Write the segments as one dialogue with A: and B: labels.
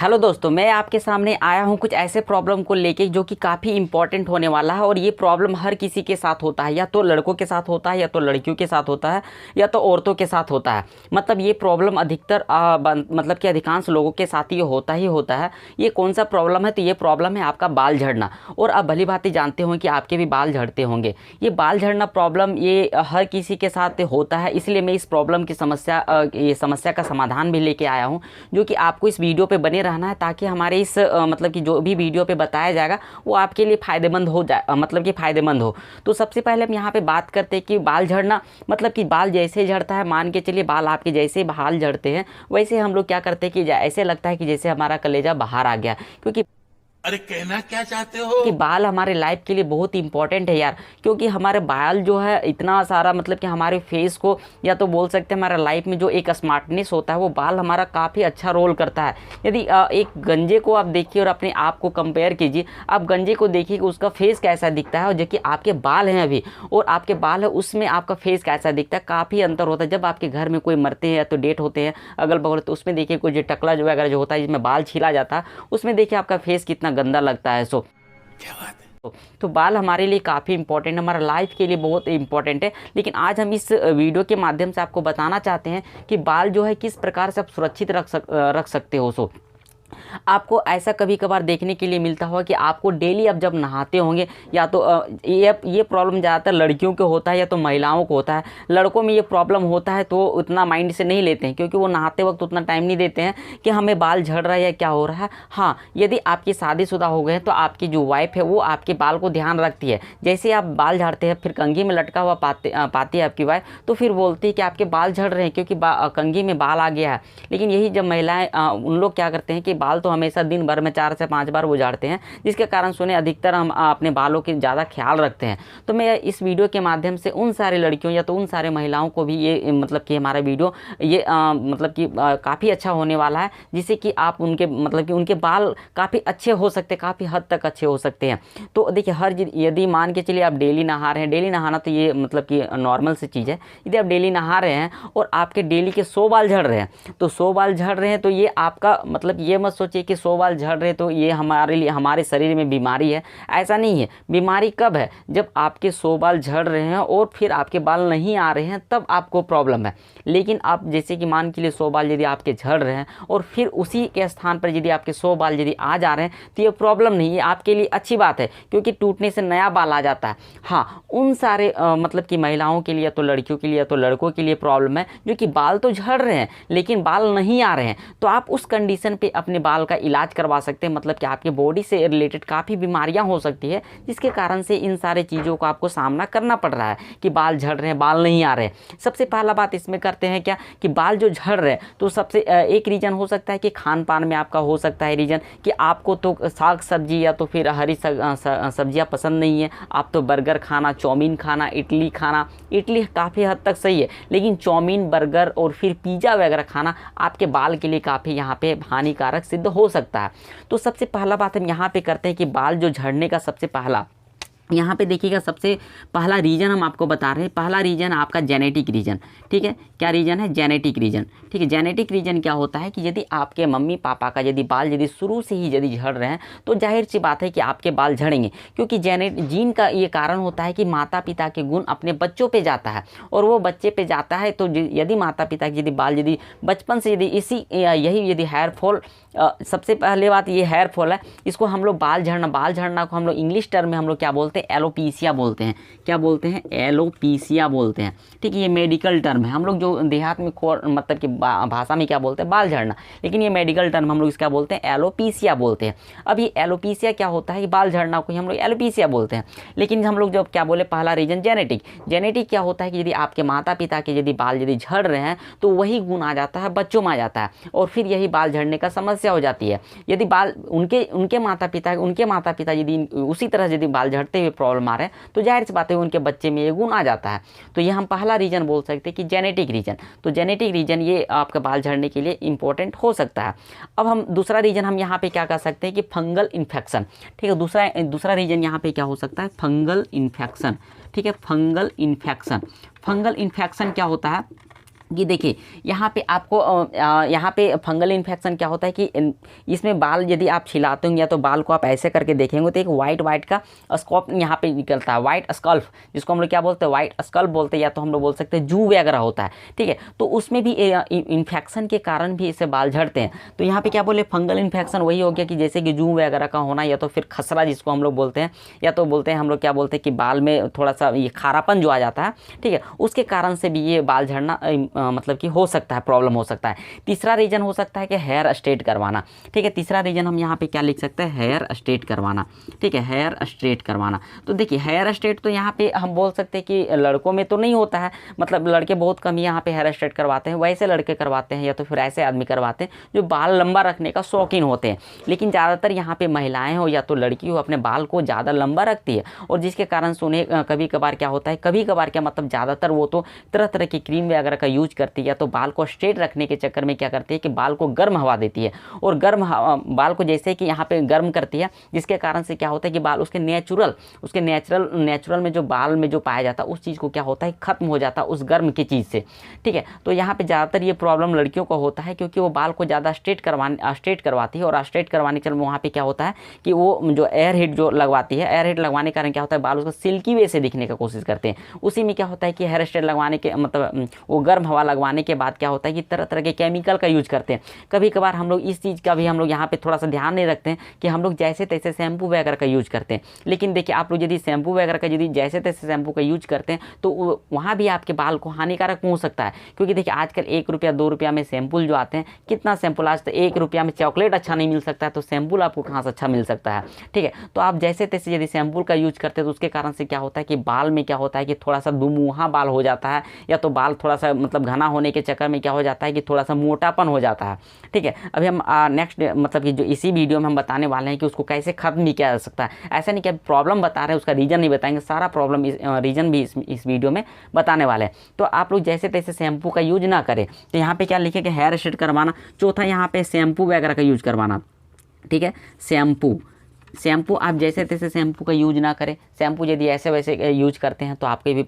A: Hello दोस्तों, मैं आपके सामने आया हूं कुछ ऐसे प्रॉब्लम को लेके जो कि काफ़ी इंपॉर्टेंट होने वाला है। और ये प्रॉब्लम हर किसी के साथ होता है, या तो लड़कों के साथ होता है, या तो लड़कियों के साथ होता है, या तो औरतों के साथ होता है। मतलब ये प्रॉब्लम अधिकतर मतलब कि अधिकांश लोगों के साथ ये होता ही होता है। ये कौन सा प्रॉब्लम है? तो ये प्रॉब्लम है आपका बाल झड़ना। और आप भली भांति जानते होंगे कि आपके भी बाल झड़ते होंगे। ये बाल झड़ना प्रॉब्लम ये हर किसी के साथ होता है, इसलिए मैं इस प्रॉब्लम की समस्या का समाधान भी लेके आया हूँ, जो कि आपको इस वीडियो पे बने रहना है, ताकि हमारे इस मतलब कि जो भी वीडियो पे बताया जाएगा वो आपके लिए फ़ायदेमंद हो जाए, मतलब कि फ़ायदेमंद हो। तो सबसे पहले हम यहाँ पे बात करते हैं कि बाल झड़ना मतलब कि बाल जैसे झड़ता है, मान के चलिए बाल आपके जैसे बाल झड़ते हैं, वैसे हम लोग क्या करते हैं कि ऐसे लगता है कि जैसे हमारा कलेजा बाहर आ गया। क्योंकि
B: अरे कहना क्या चाहते हो।
A: कि बाल हमारे लाइफ के लिए बहुत इंपॉर्टेंट है यार। क्योंकि हमारे बाल जो है इतना सारा मतलब कि हमारे फेस को, या तो बोल सकते हैं हमारा लाइफ में जो एक स्मार्टनेस होता है, वो बाल हमारा काफ़ी अच्छा रोल करता है। यदि एक गंजे को आप देखिए और अपने आप को कंपेयर कीजिए, आप गंजे को देखिए कि उसका फेस कैसा दिखता है, और जो कि आपके बाल हैं अभी और आपके बाल है उसमें आपका फेस कैसा दिखता है, काफ़ी अंतर होता है। जब आपके घर में कोई मरते हैं या तो डेट होते हैं अगल बगल, तो उसमें देखिए कोई जो टकला जो वगैरह जो होता है जिसमें बाल छीला जाता है, उसमें देखिए आपका फेस कितना गंदा लगता है।
B: क्या बात है।
A: तो बाल हमारे लिए काफ़ी इंपॉर्टेंट है, हमारा लाइफ के लिए बहुत इंपॉर्टेंट है। लेकिन आज हम इस वीडियो के माध्यम से आपको बताना चाहते हैं कि बाल जो है किस प्रकार से आप सुरक्षित रख सकते हो। आपको ऐसा कभी कभार देखने के लिए मिलता होगा कि आपको डेली आप जब नहाते होंगे, या तो ये प्रॉब्लम ज़्यादातर लड़कियों को होता है या तो महिलाओं को होता है। लड़कों में ये प्रॉब्लम होता है तो उतना माइंड से नहीं लेते हैं, क्योंकि वो नहाते वक्त उतना टाइम नहीं देते हैं कि हमें बाल झड़ रहा है या क्या हो रहा है। हाँ, यदि आपकी शादीशुदा हो गए हैं तो आपकी जो वाइफ है वो आपके बाल को ध्यान रखती है। जैसे आप बाल झाड़ते हैं, फिर कंघी में लटका हुआ पाती है आपकी वाइफ, तो फिर बोलती है कि आपके बाल झड़ रहे हैं क्योंकि कंघी में बाल आ गया है। लेकिन यही जब महिलाएं उन लोग क्या करते हैं कि बाल तो हमेशा दिन भर में 4 से 5 बार वो झाड़ते हैं, जिसके कारण सुने अधिकतर हम अपने बालों के ज़्यादा ख्याल रखते हैं। तो मैं इस वीडियो के माध्यम से उन सारे लड़कियों या तो उन सारे महिलाओं को भी ये मतलब कि हमारा वीडियो ये मतलब कि काफ़ी अच्छा होने वाला है, जिससे कि आप उनके मतलब कि उनके बाल काफ़ी अच्छे हो सकते हैं, काफ़ी हद तक अच्छे हो सकते हैं। तो देखिए यदि मान के चलिए आप डेली नहा रहे हैं, डेली नहाना तो ये मतलब कि नॉर्मल सी चीज़ है। यदि आप डेली नहा रहे हैं और आपके डेली के 100 बाल झड़ रहे हैं, तो 100 बाल झड़ रहे हैं तो ये आपका मतलब ये मत सोचिए कि 100 बाल झड़ रहे तो ये हमारे लिए हमारे शरीर में बीमारी है। ऐसा नहीं है। बीमारी कब है? जब आपके 100 बाल झड़ रहे हैं और फिर आपके बाल नहीं आ रहे हैं, तब आपको प्रॉब्लम है। लेकिन आप जैसे कि मान के लिए 100 बाल यदि आपके झड़ रहे हैं और फिर उसी के स्थान पर यदि आपके 100 बाल यदि आ जा रहे हैं, तो ये प्रॉब्लम नहीं है, आपके लिए अच्छी बात है, क्योंकि टूटने से नया बाल आ जाता है। हाँ, उन सारे मतलब कि महिलाओं के लिए, या तो लड़कियों के लिए या तो लड़कों के लिए प्रॉब्लम है, जो कि बाल तो झड़ रहे हैं लेकिन बाल नहीं आ रहे हैं। तो आप उस कंडीशन पे अपने बाल का इलाज करवा सकते हैं। मतलब कि आपके बॉडी से रिलेटेड काफ़ी बीमारियां हो सकती है, जिसके कारण से इन सारे चीज़ों का आपको सामना करना पड़ रहा है कि बाल झड़ रहे हैं, बाल नहीं आ रहे हैं। सबसे पहला बात इसमें करते हैं क्या कि बाल जो झड़ रहे हैं, तो सबसे एक रीज़न हो सकता है कि खान पान में आपका हो सकता है रीज़न कि आपको तो साग सब्जी या तो फिर हरी सब्जियाँ पसंद नहीं है। आप तो बर्गर खाना, चाउमीन खाना, इडली खाना, इडली काफ़ी हद तक सही है, लेकिन चाउमीन, बर्गर और फिर पिज़्ज़ा वगैरह खाना आपके बाल के लिए काफ़ी यहाँ पे हानिकारक सिद्ध हो सकता है। तो सबसे पहला बात हम यहाँ पे करते हैं कि बाल जो झड़ने का सबसे पहला यहाँ पे देखिएगा, सबसे पहला रीज़न हम आपको बता रहे हैं। पहला रीज़न आपका जेनेटिक रीज़न। ठीक है, क्या रीज़न है? Genetic reason. ठीक है, जेनेटिक रीज़न क्या होता है कि यदि आपके मम्मी पापा का यदि बाल यदि शुरू से ही यदि झड़ रहे हैं, तो जाहिर सी बात है कि आपके बाल झड़ेंगे, क्योंकि जीन का ये कारण होता है कि माता पिता के गुण अपने बच्चों पे जाता है, और वो बच्चे पे जाता है। तो यदि माता पिता के यदि बाल यदि बचपन से यदि यही यदि हेयर फॉल, सबसे पहले बात ये हेयर फॉल है, इसको हम लोग बाल झड़ना को हम लोग इंग्लिश टर्म में हम लोग क्या बोलते हैं? एलोपीसिया बोलते हैं। क्या बोलते हैं? एलोपीसिया बोलते हैं। ठीक है, ये मेडिकल टर्म है। हम लोग जो देहात में मतलब कि भाषा में क्या बोलते हैं? बाल झड़ना। लेकिन ये मेडिकल टर्म हम लोग इसका बोलते हैं एलोपीसिया बोलते हैं। अब ये एलोपीसिया क्या होता है कि बाल झड़ना को ही हम लोग एलोपीसिया बोलते हैं। लेकिन हम लोग जब क्या बोले, पहला रीजन जेनेटिक क्या होता है कि यदि आपके माता पिता के यदि बाल यदि झड़ रहे हैं, तो वही गुण आ जाता है बच्चों में आ जाता है, और फिर यही बाल झड़ने का समस्या हो जाती है। यदि बाल उनके माता पिता यदि उसी तरह यदि बाल झड़ते हुए प्रॉब्लम आ रहे हैं, तो जाहिर सी बात है उनके बच्चे में ये गुण आ जाता है। तो ये हम पहला रीजन बोल सकते हैं कि जेनेटिक रीजन। तो जेनेटिक रीजन ये आपके बाल झड़ने के लिए इंपॉर्टेंट हो सकता है। अब हम दूसरा रीजन हम यहाँ पे क्या कर सकते हैं कि फंगल इन्फेक्शन। ठीक है, दूसरा रीजन यहाँ पे क्या हो सकता है? Fungal infection. ठीक है, फंगल इन्फेक्शन क्या होता है? कि देखिए यहाँ पे आपको यहाँ पे फंगल इन्फेक्शन क्या होता है कि इसमें बाल यदि आप छिलाते होंगे या तो बाल को आप ऐसे करके देखेंगे तो एक वाइट का स्कॉप यहाँ पे निकलता है, वाइट स्कल्फ, जिसको हम लोग क्या बोलते हैं, वाइट स्कल्फ बोलते हैं, या तो हम लोग बोल सकते हैं जू वगैरह होता है। ठीक है, तो उसमें भी इन्फेक्शन के कारण भी इससे बाल झड़ते हैं। तो यहाँ पे क्या बोले, फंगल इन्फेक्शन वही हो गया कि जैसे कि जू वगैरह का होना, या तो फिर खसरा जिसको हम लोग बोलते हैं, या तो बोलते हैं हम लोग क्या बोलते हैं कि बाल में थोड़ा सा ये खारापन जो आ जाता है, ठीक है, उसके कारण से भी ये बाल झड़ना मतलब कि हो सकता है, प्रॉब्लम हो सकता है। तीसरा रीजन हो सकता है कि हेयर स्ट्रेट करवाना। ठीक है, तीसरा रीजन हम यहाँ पे क्या लिख सकते हैं, हेयर स्ट्रेट करवाना। ठीक है, हेयर स्ट्रेट करवाना। तो देखिए हेयर स्ट्रेट तो यहाँ पे हम बोल सकते हैं कि लड़कों में तो नहीं होता है, मतलब लड़के बहुत कम ही यहाँ पे हेयर स्ट्रेट करवाते हैं, वैसे लड़के करवाते हैं या तो फिर ऐसे आदमी करवाते हैं जो बाल लंबा रखने का शौकीन होते हैं। लेकिन ज़्यादातर यहाँ पे महिलाएं हो या तो लड़की हो अपने बाल को ज़्यादा लंबा रखती है, और जिसके कारण से उन्हें कभी कभार क्या होता है, कभी कभार क्या मतलब ज़्यादातर वो तो तरह तरह की क्रीम वगैरह का यूज करती है, या तो बाल को स्ट्रेट रखने के चक्कर में क्या करती है कि बाल को गर्म हवा देती है, और गर्म बाल को जैसे कि यहाँ पे गर्म करती है, जिसके कारण से क्या होता है कि बाल उसके नेचुरल में जो बाल में जो पाया जाता है उस चीज़ को क्या होता है, खत्म हो जाता है उस गर्म की चीज़ से। ठीक है, तो यहाँ पे ज़्यादातर ये प्रॉब्लम लड़कियों को होता है, क्योंकि वो बाल को ज़्यादा स्ट्रेट करवाती है, और स्ट्रेट करवाने के चल वहाँ पे क्या होता है कि वो जो एयर हिट जो लगवाती है, एयर हिट लगवाने के कारण क्या होता है, बाल उसका सिल्की वे से दिखने का कोशिश करते हैं। उसी में क्या होता है कि हेयर स्ट्रेट लगवाने के मतलब वो गर्म हवा लगवाने के बाद क्या होता है कि तरह तरह के केमिकल का यूज करते हैं। कभी कभार हम लोग इस चीज़ का भी हम लोग यहाँ पे थोड़ा सा ध्यान नहीं रखते हैं कि हम लोग जैसे तैसे शैम्पू वगैरह का यूज करते हैं। लेकिन देखिए आप लोग यदि शैम्पू वगैरह का यदि जैसे तैसे शैम्पू का यूज करते हैं तो वहाँ भी आपके बाल को हानिकारक हो सकता है, क्योंकि देखिए आजकल 1 रुपया 2 रुपया में शैम्पूल जो आते हैं, कितना शैम्पूल, आज तो 1 रुपया में चॉकलेट अच्छा नहीं मिल सकता है, तो शैम्पूल आपको कहाँ से अच्छा मिल सकता है। ठीक है, तो आप जैसे तैसे यदि शैम्पूल का यूज करते हैं तो उसके कारण से क्या होता है कि बाल में क्या होता है कि थोड़ा सा दुमुहा बाल हो जाता है, या तो बाल थोड़ा सा मतलब घना होने के चक्कर में क्या हो जाता है कि थोड़ा सा मोटापन हो जाता है। ठीक है, अभी हम नेक्स्ट मतलब कि जो इसी वीडियो में हम बताने वाले हैं कि उसको कैसे खत्म भी किया जा सकता है। ऐसा नहीं कि अब प्रॉब्लम बता रहे हैं उसका रीजन नहीं बताएंगे, सारा प्रॉब्लम रीजन भी इस वीडियो में बताने वाले हैं। तो आप लोग जैसे तैसे शैम्पू का यूज ना करें। तो यहाँ पे क्या लिखे कि हेयर स्ट्रेट करवाना। चौथा यहाँ पे शैम्पू वगैरह का यूज करवाना। ठीक है, शैम्पू आप जैसे तैसे शैम्पू का यूज ना करें। शैम्पू यदि ऐसे वैसे यूज करते हैं तो आपके भी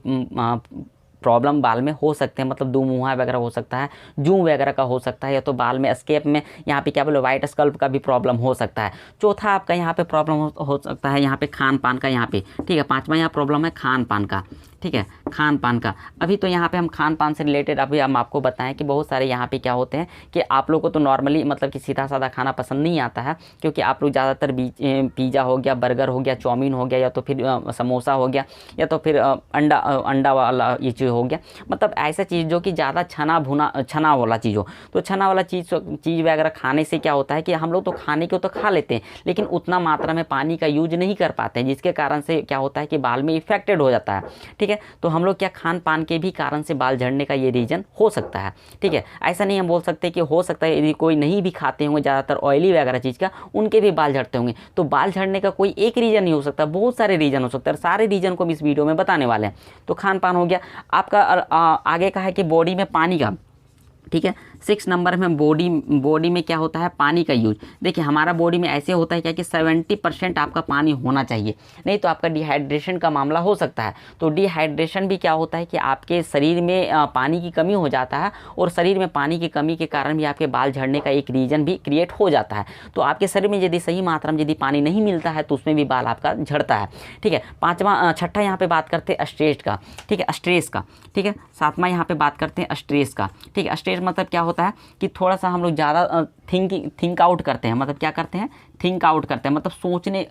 A: प्रॉब्लम बाल में हो सकते हैं, मतलब दुमुहा वगैरह हो सकता है, जू वगैरह का हो सकता है, या तो बाल में स्केप में यहाँ पे क्या बोले वाइट स्कल्प का भी प्रॉब्लम हो सकता है। चौथा आपका यहाँ पे प्रॉब्लम हो सकता है यहाँ पे खान पान का, यहाँ पे। ठीक है, पांचवा यहाँ प्रॉब्लम है खान पान का। ठीक है, खान पान का। अभी तो यहाँ पे हम खान पान से रिलेटेड अभी हम आपको बताएं कि बहुत सारे यहाँ पे क्या होते हैं कि आप लोगों को तो नॉर्मली मतलब कि सीधा साधा खाना पसंद नहीं आता है, क्योंकि आप लोग ज़्यादातर पिज़्ज़ा हो गया, बर्गर हो गया, चाउमीन हो गया, या तो फिर समोसा हो गया, या तो फिर अंडा वाला ये चीज़ हो गया, मतलब ऐसा चीज़ जो कि ज़्यादा छना वाला चीज़ हो। तो छना वाला चीज़ वगैरह खाने से क्या होता है कि हम लोग तो खाने को तो खा लेते हैं, लेकिन उतना मात्रा में पानी का यूज नहीं कर पाते हैं, जिसके कारण से क्या होता है कि बाल में इफेक्टेड हो जाता है। ठीक है, तो हम लोग क्या खान पान के भी कारण से बाल झड़ने का ये रीज़न हो सकता है। ठीक है, ऐसा नहीं हम बोल सकते कि हो सकता है यदि कोई नहीं भी खाते होंगे ज़्यादातर ऑयली वगैरह चीज़ का, उनके भी बाल झड़ते होंगे। तो बाल झड़ने का कोई एक रीज़न नहीं हो सकता, बहुत सारे रीज़न हो सकते हैं, सारे रीज़न को हम इस वीडियो में बताने वाले हैं। तो खान पान हो गया आपका। आगे का है कि बॉडी में पानी का। ठीक है, 6 नंबर में बॉडी में क्या होता है, पानी का यूज। देखिए हमारा बॉडी में ऐसे होता है क्या कि 70% आपका पानी होना चाहिए, नहीं तो आपका डिहाइड्रेशन का मामला हो सकता है। तो डिहाइड्रेशन भी क्या होता है कि आपके शरीर में पानी की कमी हो जाता है, और शरीर में पानी की कमी के कारण भी आपके बाल झड़ने का एक रीज़न भी क्रिएट हो जाता है। तो आपके शरीर में यदि सही मात्रा में यदि पानी नहीं मिलता है तो उसमें भी बाल आपका झड़ता है। ठीक है, छठा यहाँ पे बात करते हैं स्ट्रेस का। ठीक है, स्ट्रेस का। ठीक है, सातवां यहाँ पे बात करते हैं स्ट्रेस का। ठीक है, स्ट्रेस मतलब क्या होता है कि थोड़ा सा हम लोग ज़्यादा थिंक आउट करते हैं, मतलब क्या करते हैं, थिंक आउट करते हैं, मतलब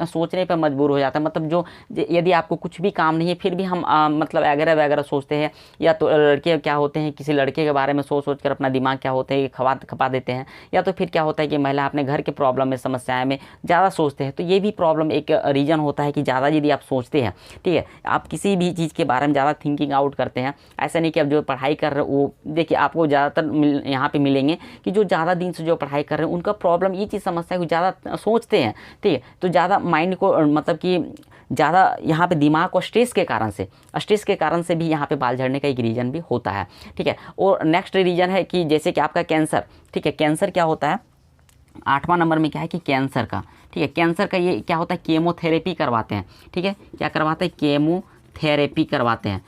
A: सोचने पर मजबूर हो जाता है। मतलब जो यदि आपको कुछ भी काम नहीं है फिर भी हम मतलब वगैरह सोचते हैं, या तो लड़के क्या होते हैं किसी लड़के के बारे में सोच कर अपना दिमाग क्या होते हैं खपा देते हैं, या तो फिर क्या होता है कि महिला अपने घर के प्रॉब्लम में समस्याएं में ज़्यादा सोचते हैं। तो ये भी प्रॉब्लम एक रीज़न होता है कि ज़्यादा यदि आप सोचते हैं, ठीक है, आप किसी भी चीज़ के बारे में ज़्यादा थिंकिंग आउट करते हैं। ऐसा नहीं कि आप जो पढ़ाई कर रहे हो वो देखिए आपको ज़्यादातर यहाँ पे मिलेंगे कि जो ज़्यादा दिन से जो पढ़ाई कर रहे हैं उनका प्रॉब्लम ये चीज़ समस्या है, ज़्यादा सोचते हैं। ठीक है, तो ज़्यादा माइंड को मतलब कि ज़्यादा यहाँ पे दिमाग को स्ट्रेस के कारण से भी यहाँ पे बाल झड़ने का एक रीज़न भी होता है। ठीक है, और नेक्स्ट रीज़न है कि जैसे कि आपका कैंसर। ठीक है, कैंसर क्या होता है, 8वां नंबर में क्या है कि कैंसर का। ठीक है, कैंसर का ये क्या होता है, केमोथेरेपी करवाते हैं। ठीक है, क्या करवाते हैं, केमोथेरेपी करवाते हैं।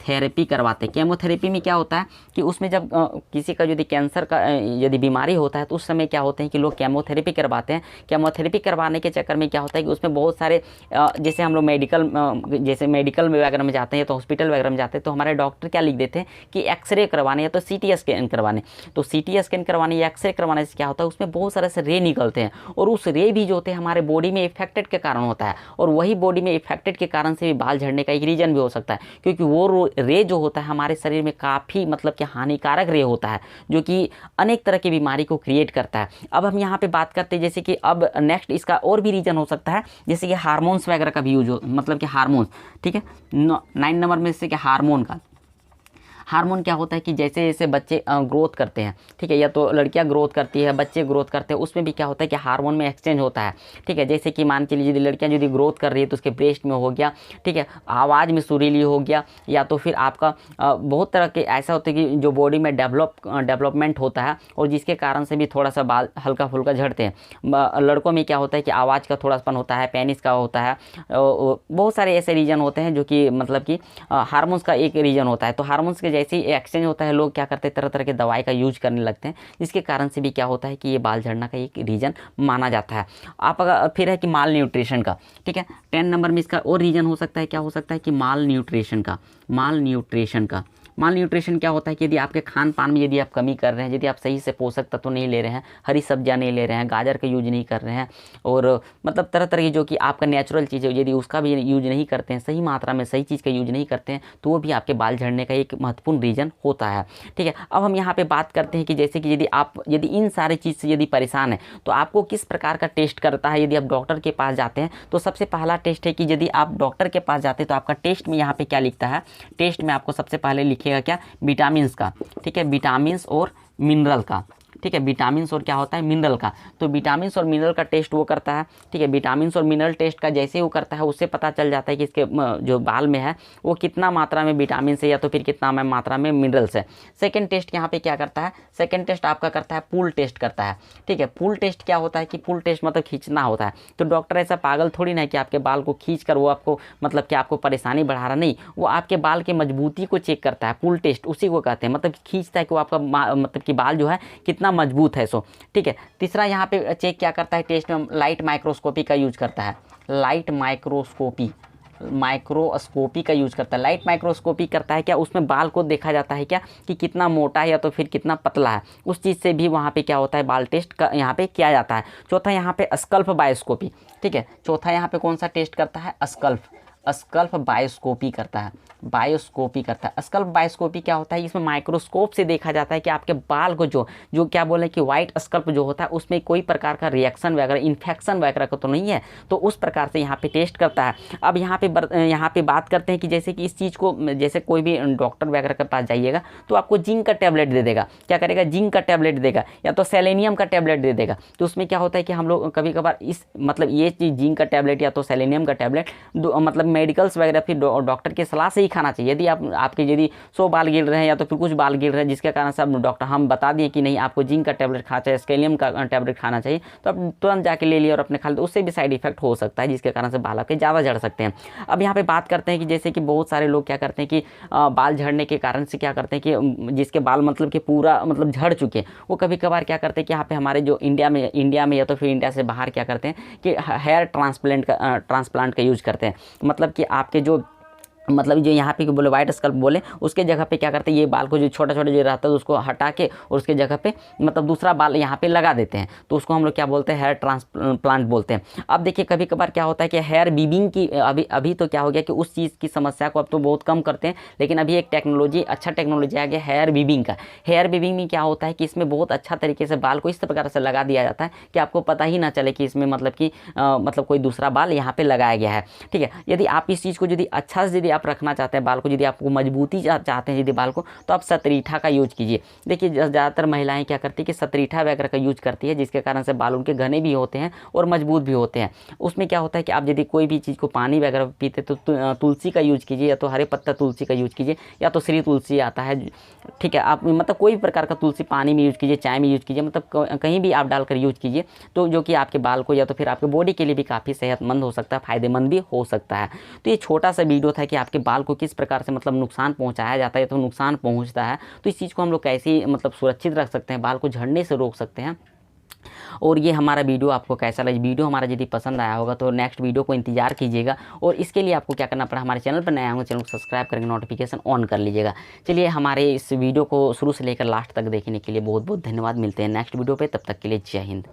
A: थेरेपी करवाते हैं। केमोथेरेपी में क्या होता है कि उसमें जब किसी का यदि कैंसर का यदि बीमारी होता है तो उस समय क्या होते हैं कि लोग केमोथेरेपी करवाते हैं। केमोथेरेपी करवाने के चक्कर में क्या होता है कि उसमें बहुत सारे जैसे हम लोग मेडिकल वगैरह में जाते हैं तो हॉस्पिटल वगैरह में जाते हैं तो हमारे डॉक्टर क्या लिख देते हैं कि एक्सरे करवाने या तो CT स्कैन करवाने। तो CT स्कैन करवाने या एक्सरे करवाने से क्या होता है उसमें बहुत सारे से रे निकलते हैं और उस रे भी जो होते हैं हमारे बॉडी में इफेक्टेड के कारण होता है और वही बॉडी में इफेक्टेड के कारण से भी बाल झड़ने का एक रीजन भी हो सकता है, क्योंकि वो रे जो होता है हमारे शरीर में काफ़ी मतलब कि हानिकारक रे होता है जो कि अनेक तरह की बीमारी को क्रिएट करता है। अब हम यहाँ पे बात करते हैं जैसे कि अब नेक्स्ट इसका और भी रीजन हो सकता है जैसे कि हार्मोन्स वगैरह का भी यूज हो, मतलब कि हार्मोन्स, ठीक है। 9 नंबर में से क्या हार्मोन का, हार्मोन क्या होता है कि जैसे जैसे बच्चे ग्रोथ करते हैं, ठीक है, या तो लड़कियां ग्रोथ करती है, बच्चे ग्रोथ करते हैं, उसमें भी क्या होता है कि हार्मोन में एक्सचेंज होता है, ठीक है। जैसे कि मान के लिए यदि लड़कियां यदि ग्रोथ कर रही है तो उसके ब्रेस्ट में हो गया, ठीक है, आवाज़ में सुरीली हो गया, या तो फिर आपका बहुत तरह के ऐसा होता है कि जो बॉडी में डेवलपमेंट होता है और जिसके कारण से भी थोड़ा सा बाल हल्का फुल्का झड़ते हैं। लड़कों में क्या होता है कि आवाज़ का थोड़ापन होता है, पेनिस का होता है, बहुत सारे ऐसे रीजन होते हैं जो कि मतलब कि हार्मोन्स का एक रीजन होता है। तो हार्मोन्स के जैसे ही एक्सचेंज होता है लोग क्या करते हैं तरह तरह के दवाई का यूज करने लगते हैं, जिसके कारण से भी क्या होता है कि ये बाल झड़ना का एक रीजन माना जाता है। आप अगर फिर है कि माल न्यूट्रिशन का, ठीक है, 10 नंबर में इसका और रीजन हो सकता है, क्या हो सकता है कि माल न्यूट्रिशन का माल न्यूट्रिशन क्या होता है कि यदि आपके खान पान में यदि आप कमी कर रहे हैं, यदि आप सही से पोषक तत्व नहीं ले रहे हैं, हरी सब्जियां नहीं ले रहे हैं, गाजर का यूज नहीं कर रहे हैं और मतलब तरह तरह की जो कि आपका नेचुरल चीज़ है यदि उसका भी यूज नहीं करते हैं, सही मात्रा में सही चीज़ का यूज नहीं करते हैं, तो वो भी आपके बाल झड़ने का एक महत्वपूर्ण रीजन होता है, ठीक है। अब हम यहाँ पर बात करते हैं कि जैसे कि यदि इन सारी चीज़ से यदि परेशान है तो आपको किस प्रकार का टेस्ट करता है। यदि आप डॉक्टर के पास जाते हैं तो सबसे पहला टेस्ट है कि यदि आप डॉक्टर के पास जाते हैं तो आपका टेस्ट में यहाँ पे क्या लिखता है, टेस्ट में आपको सबसे पहले लिखेगा क्या, विटामिन्स का, ठीक है, विटामिन्स और मिनरल का, ठीक है, विटामिन्स और क्या होता है मिनरल का। तो विटामिन्स और मिनरल का टेस्ट वो करता है, ठीक है। विटामिन्स और मिनरल टेस्ट का जैसे वो करता है उससे पता चल जाता है कि इसके जो बाल में है वो कितना मात्रा में विटामिन है या तो फिर कितना मात्रा में मिनरल्स है। सेकंड टेस्ट यहाँ पे क्या करता है, सेकंड टेस्ट आपका करता है पुल टेस्ट करता है, ठीक है। पुल टेस्ट क्या होता है कि पुल टेस्ट मतलब खींचना होता है। तो डॉक्टर ऐसा पागल थोड़ी ना है कि आपके बाल को खींच कर वो आपको मतलब कि आपको परेशानी बढ़ा रहा, नहीं, वो आपके बाल के मजबूती को चेक करता है। पुल टेस्ट उसी को कहते हैं, मतलब खींचता है कि वो आपका मतलब कि बाल जो है कितना मजबूत है, सो ठीक है। तीसरा यहाँ पे चेक क्या करता है टेस्ट में, लाइट माइक्रोस्कोपी का यूज करता है, लाइट माइक्रोस्कोपी का यूज करता है। लाइट माइक्रोस्कोपी करता है क्या, उसमें बाल को देखा जाता है क्या कि कितना मोटा है या तो फिर कितना पतला है, उस चीज़ से भी वहाँ पे क्या होता है बाल टेस्ट का यहाँ पे किया जाता है। चौथा यहाँ पे स्कल्प बायोस्कोपी, ठीक है, चौथा यहाँ पे कौन सा टेस्ट करता है, स्कल्प बायोस्कोपी करता है, स्कल्प बायोस्कोपी क्या होता है, इसमें माइक्रोस्कोप से देखा जाता है कि आपके बाल को जो क्या बोले कि वाइट स्कल्प जो होता है उसमें कोई प्रकार का रिएक्शन वगैरह इन्फेक्शन वगैरह का तो नहीं है, तो उस प्रकार से यहाँ पे टेस्ट करता है। अब यहाँ पे बात करते हैं कि जैसे कि इस चीज़ को जैसे कोई भी डॉक्टर वगैरह के पास जाइएगा तो आपको जिंक का टैबलेट दे देगा, क्या करेगा, जिंक का टैबलेट देगा या तो सेलेनियम का टैबलेट दे देगा। तो उसमें क्या होता है कि हम लोग कभी कभार इस मतलब ये चीज़ जिंक का टैबलेट या तो सेलेनियम का टैबलेट मतलब मेडिकल्स वगैरह फिर डॉक्टर की सलाह से ही खाना चाहिए। यदि आपके यदि 100 बाल गिर रहे हैं या तो फिर कुछ बाल गिर रहे हैं जिसके कारण से अब डॉक्टर हम बता दिए कि नहीं आपको जिंक का टैबलेट खाना चाहिए, स्केलियम का टैबलेट खाना चाहिए, तो आप तुरंत जाके ले लिया और अपने खा लिया, उससे भी साइड इफेक्ट हो सकता है जिसके कारण से बाल आपके ज़्यादा झड़ सकते हैं। अब यहाँ पे बात करते हैं कि जैसे कि बहुत सारे लोग क्या करते हैं कि बाल झड़ने के कारण से क्या करते हैं कि जिसके बाल मतलब कि पूरा मतलब झड़ चुके हैं वो कभी कभार क्या करते हैं कि यहाँ पे हमारे जो इंडिया में या तो फिर इंडिया से बाहर क्या करते हैं कि हेयर ट्रांसप्लांट का यूज करते हैं। मतलब कि आपके जो मतलब जो यहाँ पे बोले वाइट स्कल्प बोले उसके जगह पे क्या करते हैं ये बाल को जो छोटा छोटा जो रहता है उसको हटा के और उसके जगह पे मतलब दूसरा बाल यहाँ पे लगा देते हैं, तो उसको हम लोग क्या बोलते हैं हेयर ट्रांसप्लांट बोलते हैं। अब देखिए कभी कभार क्या होता है कि हेयर वीविंग की अभी तो क्या हो गया कि उस चीज़ की समस्या को अब तो बहुत कम करते हैं, लेकिन अभी एक अच्छा टेक्नोलॉजी आ गया हेयर वीविंग का। हेयर वीविंग में क्या होता है कि इसमें बहुत अच्छा तरीके से बाल को इस प्रकार से लगा दिया जाता है कि आपको पता ही ना चले कि इसमें मतलब कि मतलब कोई दूसरा बाल यहाँ पे लगाया गया है, ठीक है। यदि आप इस चीज़ को यदि अच्छा से यदि आप रखना चाहते हैं बाल को, यदि आपको मजबूती चाहते हैं यदि बाल को, तो आप सतरीठा का यूज कीजिए। देखिए ज़्यादातर महिलाएं क्या करती है कि सतरीठा वगैरह का यूज करती है, जिसके कारण से बाल उनके घने भी होते हैं और मजबूत भी होते हैं। उसमें क्या होता है कि आप यदि कोई भी चीज़ को पानी वगैरह पीते तो तुलसी का यूज कीजिए या तो हरे पत्ता तुलसी का यूज कीजिए या तो श्री तुलसी आता है, ठीक है। आप मतलब कोई भी प्रकार का तुलसी पानी में यूज कीजिए, चाय में यूज कीजिए, मतलब कहीं भी आप डालकर यूज कीजिए, तो जो कि आपके बाल को या तो फिर आपके बॉडी के लिए भी काफ़ी सेहतमंद हो सकता है, फायदेमंद भी हो सकता है। तो ये छोटा सा वीडियो था कि आपके बाल को किस प्रकार से मतलब नुकसान पहुँचाया जाता है, तो नुकसान पहुँचता है, तो इस चीज़ को हम लोग कैसे मतलब सुरक्षित रख सकते हैं, बाल को झड़ने से रोक सकते हैं। और ये हमारा वीडियो आपको कैसा लगा, वीडियो हमारा यदि पसंद आया होगा तो नेक्स्ट वीडियो को इंतजार कीजिएगा। और इसके लिए आपको क्या करना पड़ा, हमारे चैनल पर नए होंगे, चैनल को सब्सक्राइब करके नोटिफिकेशन ऑन कर लीजिएगा। चलिए, हमारे इस वीडियो को शुरू से लेकर लास्ट तक देखने के लिए बहुत बहुत धन्यवाद। मिलते हैं नेक्स्ट वीडियो पे, तब तक के लिए जय हिंद।